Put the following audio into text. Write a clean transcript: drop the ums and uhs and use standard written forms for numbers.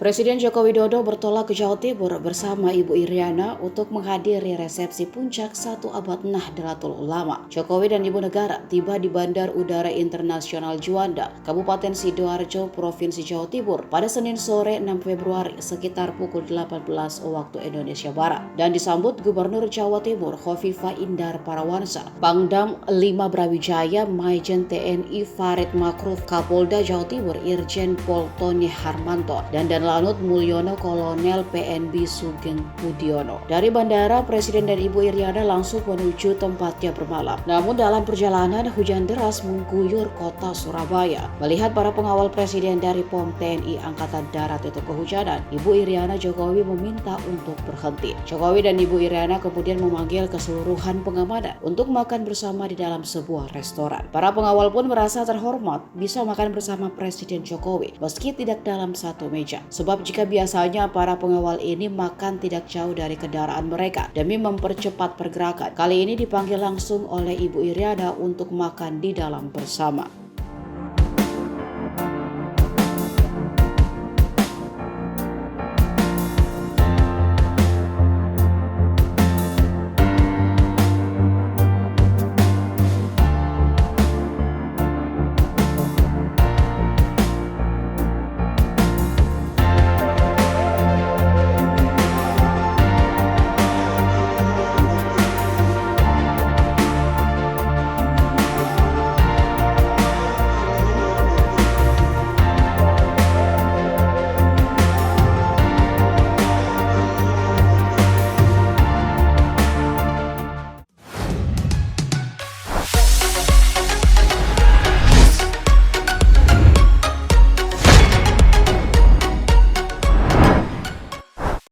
Presiden Joko Widodo bertolak ke Jawa Timur bersama Ibu Iriana untuk menghadiri resepsi puncak 1 abad Nahdlatul Ulama. Jokowi dan Ibu Negara tiba di Bandar Udara Internasional Juanda, Kabupaten Sidoarjo, Provinsi Jawa Timur pada Senin sore 6 Februari sekitar pukul 18 waktu Indonesia Barat dan disambut Gubernur Jawa Timur Khofifah Indar Parawansa, Pangdam 5 Brawijaya Maijen TNI Farid Makruf, Kapolda Jawa Timur Irjen Pol Tony Harmanto, dan Lanut Mulyono Kolonel PNB Sugeng Budiono. Dari bandara, Presiden dan Ibu Iriana langsung menuju tempatnya bermalam. Namun dalam perjalanan, hujan deras mengguyur kota Surabaya. Melihat para pengawal Presiden dari POM TNI Angkatan Darat itu kehujanan, Ibu Iriana Jokowi meminta untuk berhenti. Jokowi dan Ibu Iriana kemudian memanggil keseluruhan pengamanan untuk makan bersama di dalam sebuah restoran. Para pengawal pun merasa terhormat bisa makan bersama Presiden Jokowi meski tidak dalam satu meja. Sebab jika biasanya para pengawal ini makan tidak jauh dari kendaraan mereka demi mempercepat pergerakan, kali ini dipanggil langsung oleh Ibu Iriana untuk makan di dalam bersama.